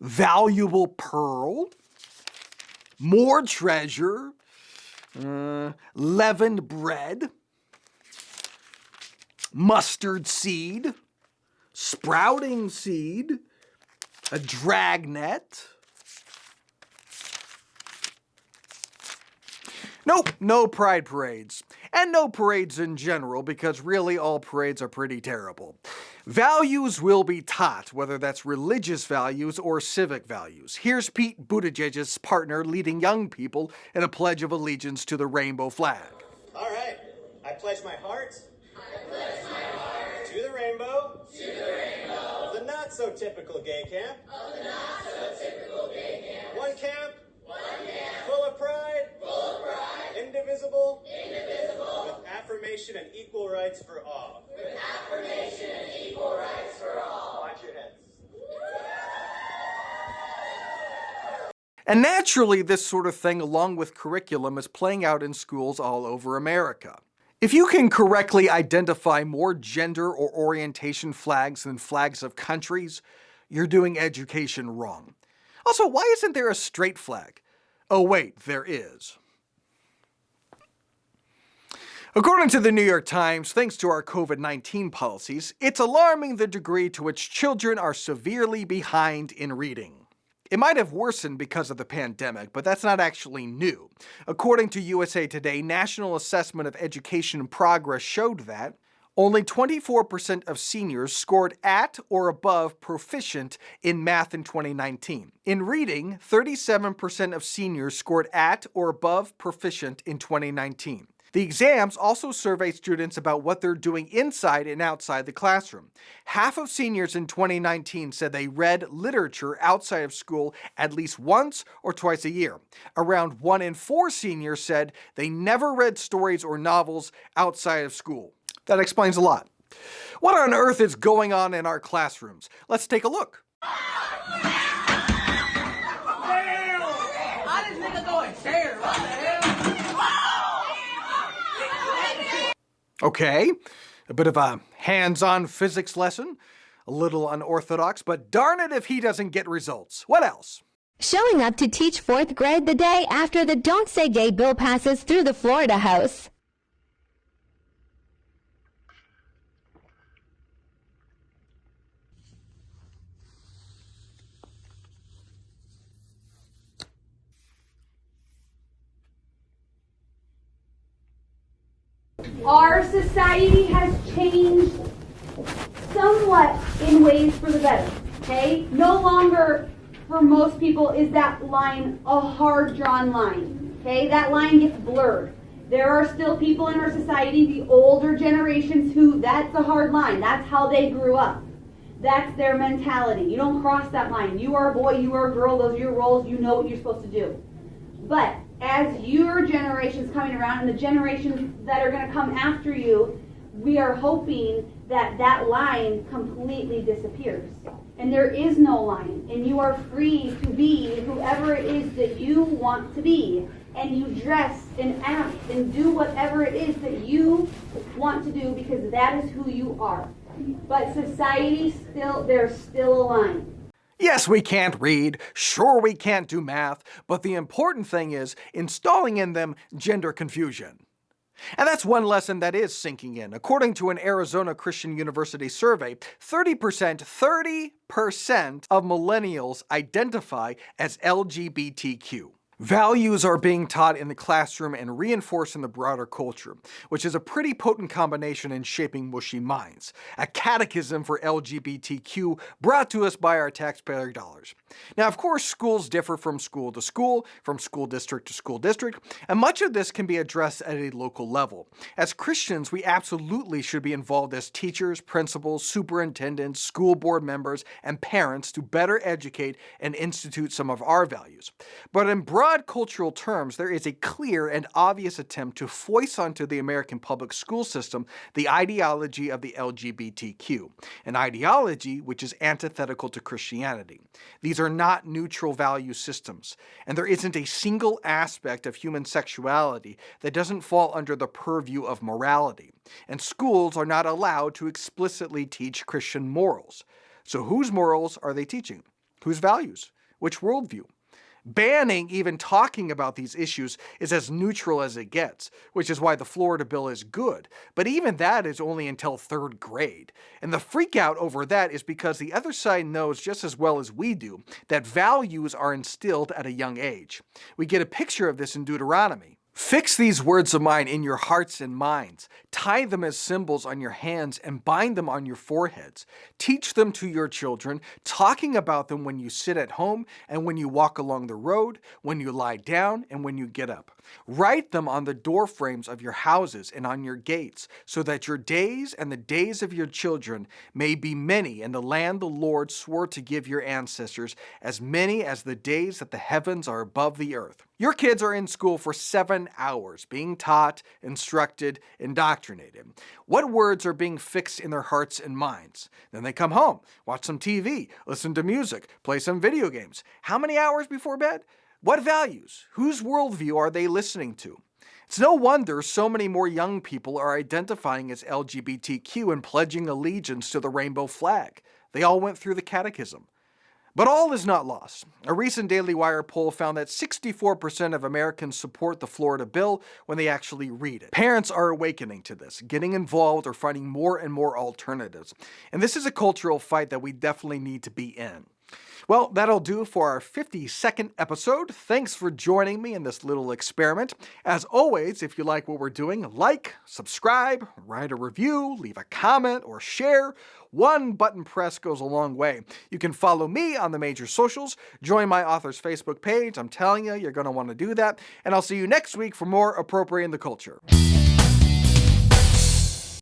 valuable pearl, more treasure, leavened bread, mustard seed, sprouting seed, a dragnet. Nope, no pride parades. And no parades in general, because really all parades are pretty terrible. Values will be taught, whether that's religious values or civic values. Here's Pete Buttigieg's partner leading young people in a pledge of allegiance to the rainbow flag. All right, I pledge my heart. To the rainbow. Of the not so typical gay camp. One camp. Full of pride. Indivisible. With affirmation and equal rights for all. Watch your heads. And naturally, this sort of thing, along with curriculum, is playing out in schools all over America. If you can correctly identify more gender or orientation flags than flags of countries, you're doing education wrong. Also, why isn't there a straight flag? Oh wait, there is. According to the New York Times, thanks to our COVID-19 policies, it's alarming the degree to which children are severely behind in reading. It might have worsened because of the pandemic, but that's not actually new. According to USA Today, National Assessment of Education Progress showed that only 24% of seniors scored at or above proficient in math in 2019. In reading, 37% of seniors scored at or above proficient in 2019. The exams also survey students about what they're doing inside and outside the classroom. Half of seniors in 2019 said they read literature outside of school at least once or twice a year. Around 1 in 4 seniors said they never read stories or novels outside of school. That explains a lot. What on earth is going on in our classrooms? Let's take a look. How this nigga going chair? What the hell? Okay, a bit of a hands-on physics lesson, a little unorthodox, but darn it if he doesn't get results. What else? Showing up to teach 4th grade the day after the Don't Say Gay bill passes through the Florida House. Our society has changed somewhat in ways for the better, okay? No longer, for most people, is that line a hard drawn line, okay? That line gets blurred. There are still people in our society, the older generations, who that's a hard line. That's how they grew up. That's their mentality. You don't cross that line. You are a boy, you are a girl, those are your roles, you know what you're supposed to do. But as your generation's coming around and the generations that are going to come after you, we are hoping that that line completely disappears. And there is no line. And you are free to be whoever it is that you want to be. And you dress and act and do whatever it is that you want to do, because that is who you are. But society there's still a line. Yes, we can't read, sure we can't do math, but the important thing is installing in them gender confusion. And that's one lesson that is sinking in. According to an Arizona Christian University survey, 30% of millennials identify as LGBTQ. Values are being taught in the classroom and reinforced in the broader culture, which is a pretty potent combination in shaping mushy minds. A catechism for LGBTQ brought to us by our taxpayer dollars. Now, of course, schools differ from school to school, from school district to school district, and much of this can be addressed at a local level. As Christians, we absolutely should be involved as teachers, principals, superintendents, school board members, and parents to better educate and institute some of our values. But in broad cultural terms, there is a clear and obvious attempt to foist onto the American public school system the ideology of the LGBTQ, an ideology which is antithetical to Christianity. These are not neutral value systems, and there isn't a single aspect of human sexuality that doesn't fall under the purview of morality, and schools are not allowed to explicitly teach Christian morals. So whose morals are they teaching? Whose values? Which worldview? Banning even talking about these issues is as neutral as it gets, which is why the Florida bill is good. But even that is only until 3rd grade. And the freak out over that is because the other side knows just as well as we do that values are instilled at a young age. We get a picture of this in Deuteronomy. Fix these words of mine in your hearts and minds. Tie them as symbols on your hands and bind them on your foreheads. Teach them to your children, talking about them when you sit at home and when you walk along the road, when you lie down and when you get up. Write them on the door frames of your houses and on your gates, so that your days and the days of your children may be many in the land the Lord swore to give your ancestors, as many as the days that the heavens are above the earth. Your kids are in school for 7 hours, being taught, instructed, indoctrinated. What words are being fixed in their hearts and minds? Then they come home, watch some TV, listen to music, play some video games. How many hours before bed? What values? Whose worldview are they listening to? It's no wonder so many more young people are identifying as LGBTQ and pledging allegiance to the rainbow flag. They all went through the catechism. But all is not lost. A recent Daily Wire poll found that 64% of Americans support the Florida bill when they actually read it. Parents are awakening to this, getting involved or finding more and more alternatives. And this is a cultural fight that we definitely need to be in. Well, that'll do for our 52nd episode. Thanks for joining me in this little experiment. As always, if you like what we're doing, like, subscribe, write a review, leave a comment, or share. One button press goes a long way. You can follow me on the major socials, join my author's Facebook page. I'm telling you, you're going to want to do that. And I'll see you next week for more Appropriating the Culture.